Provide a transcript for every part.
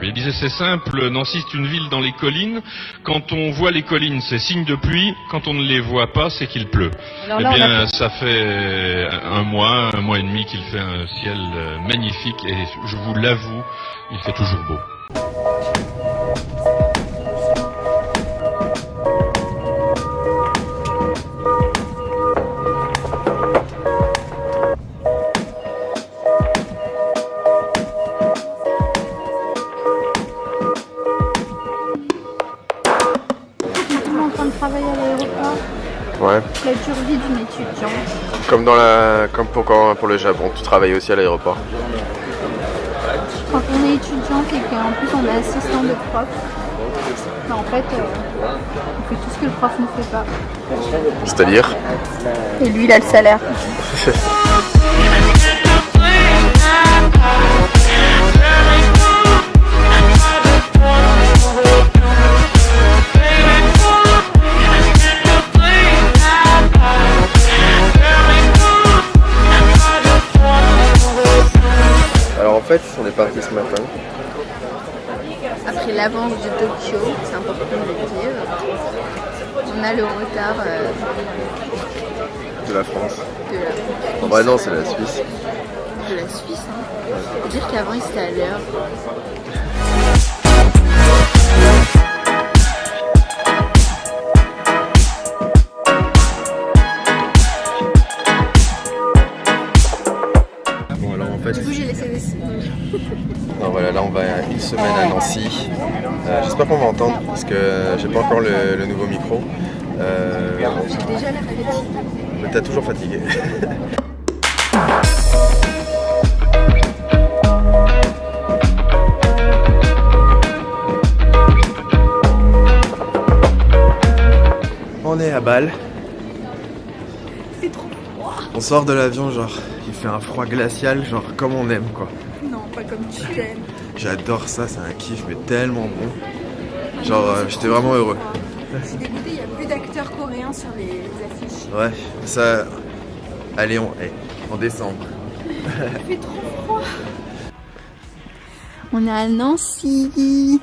Il disait c'est simple, Nancy c'est une ville dans les collines. Quand on voit les collines, c'est signe de pluie. Quand on ne les voit pas, c'est qu'il pleut. Alors là, eh bien, ça fait un mois et demi qu'il fait un ciel magnifique et je vous l'avoue, il fait toujours beau. Travailler à l'aéroport, Ouais. la dure vie d'une étudiante. Comme pour le Japon, tu travailles aussi à l'aéroport. Quand on est étudiante et qu'en plus on est assistant de prof, en fait on fait tout ce que le prof ne fait pas. C'est-à-dire? Et lui il a le salaire. Alors en fait, on est parti ce matin. Après l'avance de Tokyo, c'est important de le dire, on a le retard De la France. de la En vrai, non, c'est la Suisse. de la Suisse. Faut dire qu'avant il était à l'heure. Bon, alors en fait. Du coup j'ai laissé des Non, voilà, là on va une semaine à Nancy. J'espère qu'on va entendre parce que j'ai pas encore le nouveau micro. J'ai déjà l'air fatiguée. Mais t'as toujours fatigué. On est à Bâle. C'est trop froid. On sort de l'avion, genre, il fait un froid glacial, genre comme on aime quoi. Non, pas comme tu l'aimes. J'adore ça, c'est un kiff, mais tellement bon. Genre, j'étais vraiment heureux. Je suis dégoûtée, il n'y a plus d'acteurs coréens sur les affiches. Ouais, ça. Allez, en décembre. Il fait trop froid. On est à Nancy.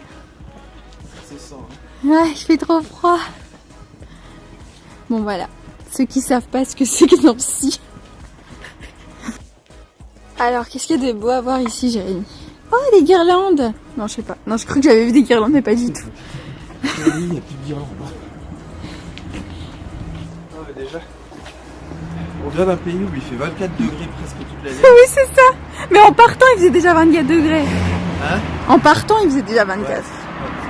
C'est ça. Ouais, il fait trop froid. Bon voilà, ceux qui savent pas ce que c'est que Nancy. Alors, qu'est-ce qu'il y a de beau à voir ici, Jérémy? Oh, des guirlandes. Non, je sais pas. Non, je crois que j'avais vu des guirlandes, mais pas du tout. Oui, il n'y a plus de guirlandes. Ah, mais déjà, on vient d'un pays où il fait 24 degrés presque toute l'année. Oui, c'est ça. Mais en partant, il faisait déjà 24 degrés. Hein? En partant, il faisait déjà 24. Ouais. Ce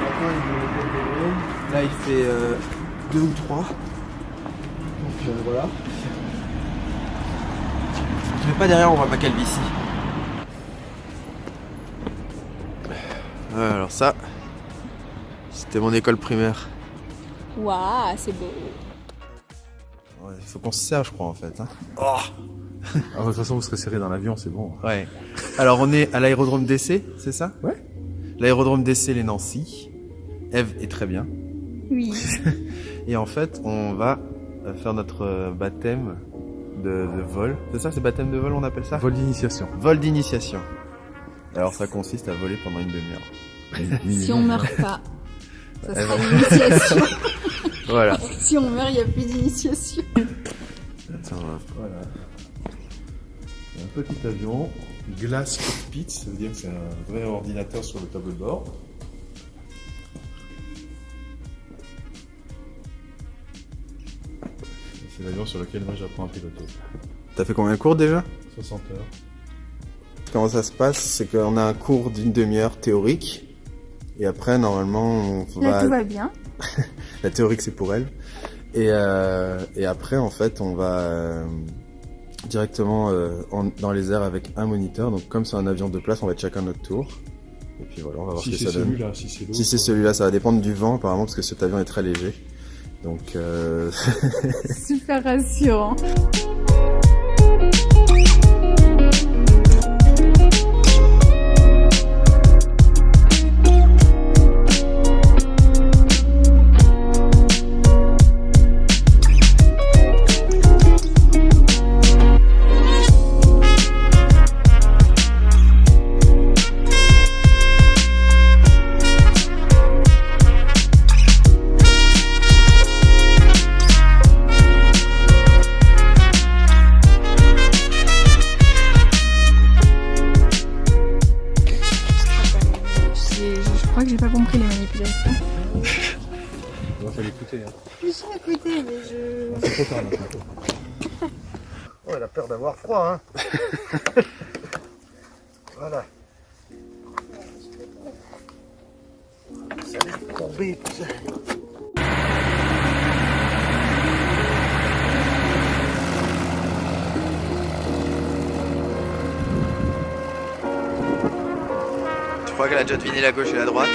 matin, il fait 24 degrés. Là, il fait 2 ou 3. Donc voilà. Je vais pas derrière, on voit ma calvitie. Ouais, alors ça, c'était mon école primaire. Waouh, c'est beau. Ouais, il faut qu'on se serre, je crois, en fait. Hein. Oh. Ah, de toute façon, vous serez serré dans l'avion, c'est bon. Ouais. Alors, on est à l'aérodrome d'essai, c'est ça? Ouais. L'aérodrome d'essai, les Nancy. Eve est très bien. Oui. Et en fait, on va faire notre baptême de vol. C'est ça, c'est baptême de vol, on appelle ça? Vol d'initiation. Vol d'initiation. Alors, ça consiste à voler pendant une demi-heure. Si on meurt pas, ça sera l'initiation. Voilà. Si on meurt, il n'y a plus d'initiation. Attends, Voilà. Un petit avion, glace cockpit, ça veut dire que c'est un vrai ordinateur sur le tableau de bord. C'est l'avion sur lequel moi j'apprends à piloter. t'as fait combien de cours déjà? 60 heures. Comment ça se passe? C'est qu'on a un cours d'une demi-heure théorique. Et après, normalement, on Là, tout va bien. La théorique, c'est pour elle. Et après, en fait, on va directement dans les airs avec un moniteur. Donc, comme c'est un avion de place, on va être chacun notre tour. Et puis voilà, on va voir Si ce que c'est ça donne. celui-là, si c'est l'autre. Si c'est celui-là, ça va dépendre du vent, apparemment, parce que cet avion est très léger. Donc, Super rassurant. crois que j'ai pas compris les manipulations. Il va falloir écouter. Hein. J'ai écouté, mais je... C'est trop tard là. Oh, elle a peur d'avoir froid, hein. Voilà. Ça a l'air courbé, tout ça. Je crois qu'elle a déjà deviné la gauche et la droite.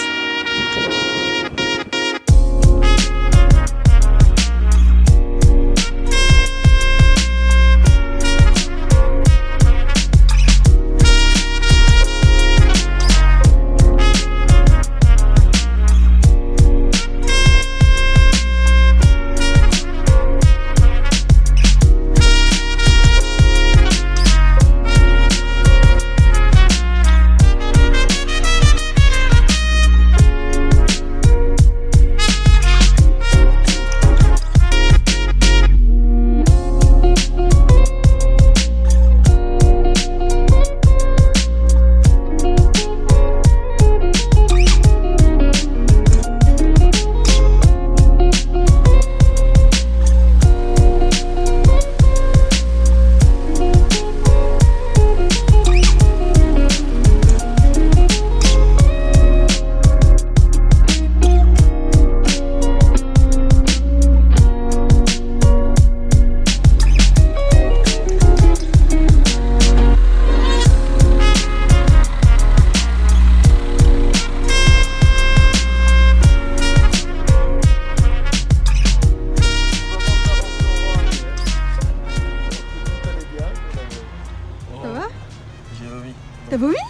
T'as vomi? Ouais.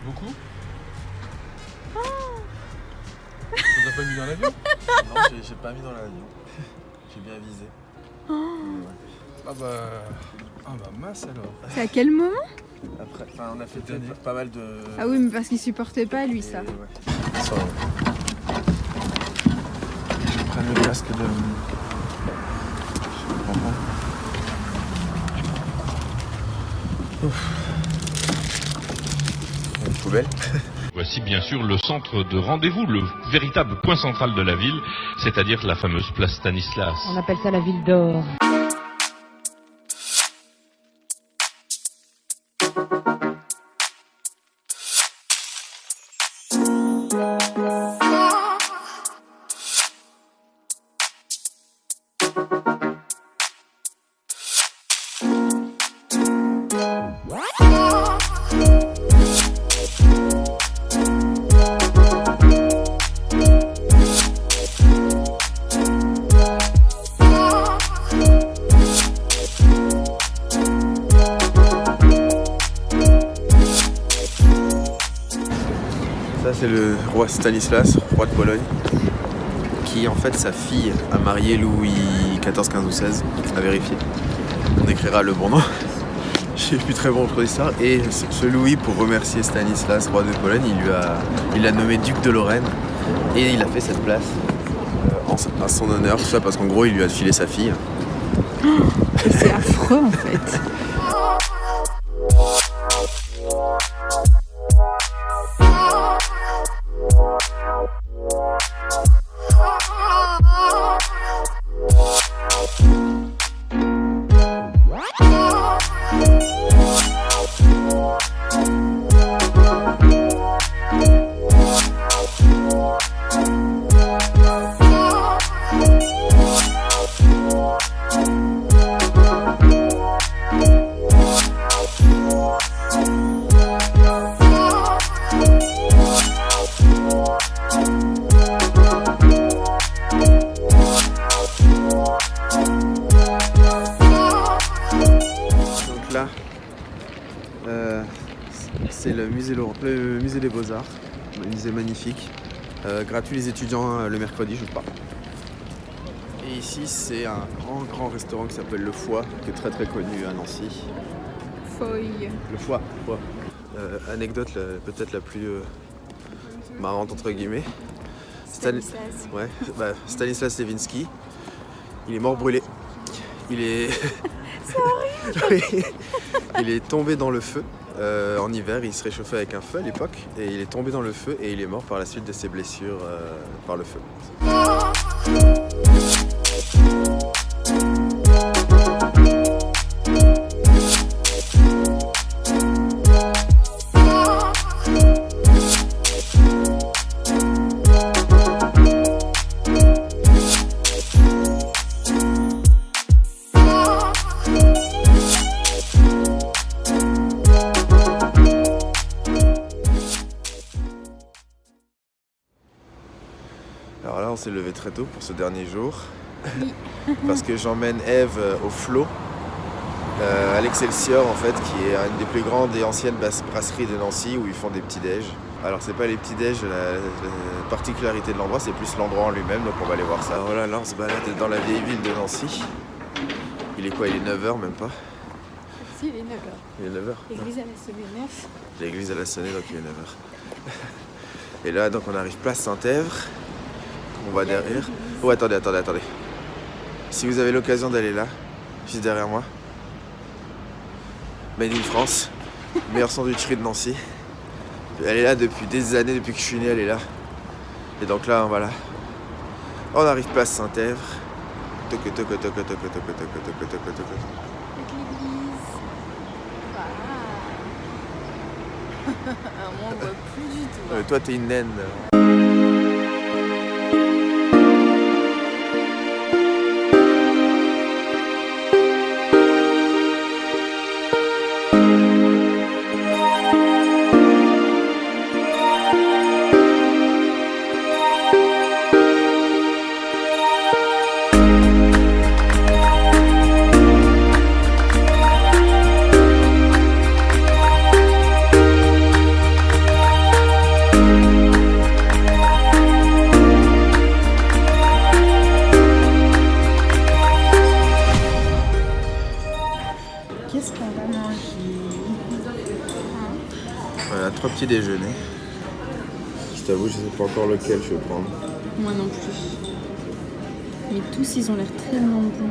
Beaucoup? Tu l'as pas mis dans l'avion? Non, j'ai pas mis dans l'avion. J'ai bien visé. Ah bah mince alors. C'est à quel moment? Après, on a fait pas mal de... Ah oui, mais parce qu'il supportait pas lui ça. Ouais. Ça, je prends le casque de... Je comprends pas. Une poubelle. Voici bien sûr le centre de rendez-vous, le véritable point central de la ville, c'est-à-dire la fameuse place Stanislas. On appelle ça la ville d'or. Ça c'est le roi Stanislas, roi de Pologne, qui en fait sa fille a marié Louis XIV, 15 ou 16, à vérifier. On écrira le bon nom. Je suis plus très bon pour l'histoire. Et ce Louis, pour remercier Stanislas, roi de Pologne, il l'a nommé duc de Lorraine et il a fait cette place à son honneur, tout ça parce qu'en gros il lui a filé sa fille. C'est affreux en fait. C'est le musée des Beaux-Arts, un musée magnifique, gratuit les étudiants le mercredi je crois. Et ici c'est un grand restaurant qui s'appelle Le Foie, qui est très très connu à Nancy. Feuille. Le Foie. Anecdote peut-être la plus marrante entre guillemets. Stanislas. Stanislas Lewinsky, il est mort brûlé. Il est... C'est horrible. Il est tombé dans le feu En hiver, il se réchauffait avec un feu à l'époque et il est tombé dans le feu et il est mort par la suite de ses blessures par le feu. Alors là, on s'est levé très tôt pour ce dernier jour. Oui. Parce que j'emmène Eve au Flot, à l'Excelsior en fait, qui est une des plus grandes et anciennes brasseries de Nancy où ils font des petits déj. Alors c'est pas les petits déj, la particularité de l'endroit, c'est plus l'endroit en lui-même, donc on va aller voir ça. Alors voilà, là on se balade dans la vieille ville de Nancy. Il est quoi? Il est 9h même pas? Si, il est 9h. Il est 9h. L'église, elle a sonné 9. L'église elle a sonné donc il est 9h. Et là donc on arrive place Saint-Èvre. On va derrière. Oh attendez. Si vous avez l'occasion d'aller là, juste derrière moi. Made in France, meilleure sandwicherie de Nancy. Elle est là depuis des années, depuis que je suis né, elle est là. Et donc là, voilà. On arrive place Saint-Èvre. Avec l'église. Voilà. Moi, on voit plus du tout. Toi, t'es une naine. Qu'est-ce qu'on va manger? Voilà, 3 petits déjeuners. Je t'avoue, je sais pas encore lequel je vais prendre. Moi non plus. Mais tous, ils ont l'air tellement bons.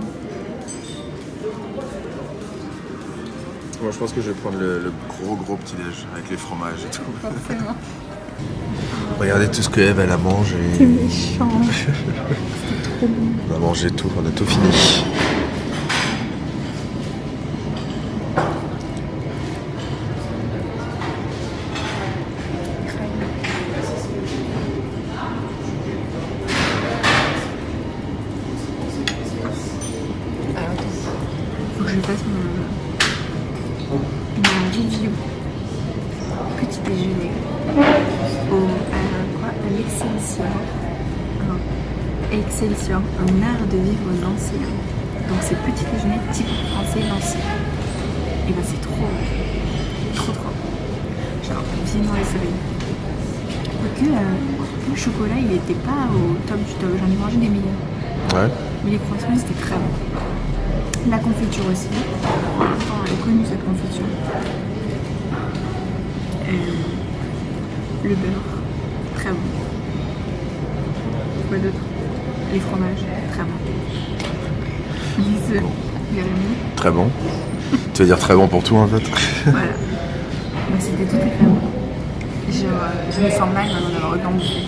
Moi, je pense que je vais prendre le gros petit déj avec les fromages et tout. Forcément. Regardez tout ce que Eve elle a mangé. C'est méchant. C'était trop bon. On a mangé tout, on a tout fini. Alors attends. Faut que je fasse mon review. Petit déjeuner. À l'Excelsior. Excelsior, un art de vivre nancéen. Donc c'est petit déjeuner typique français nancéen. Et ben c'est trop. Genre viennoiserie. Que le chocolat il était pas au top du top. J'en ai mangé des meilleurs. Ouais. Mais les croissants ils étaient très bons. La confiture aussi. Pourtant elle est connue cette confiture. Le beurre, très bon. Quoi d'autre? Les fromages, très bon. Les œufs, Jérémy. Très bon. Tu veux dire très bon pour tout en fait? Voilà. Bah, c'était tout très bon. Je me sens mal maintenant d'avoir autant bouffé.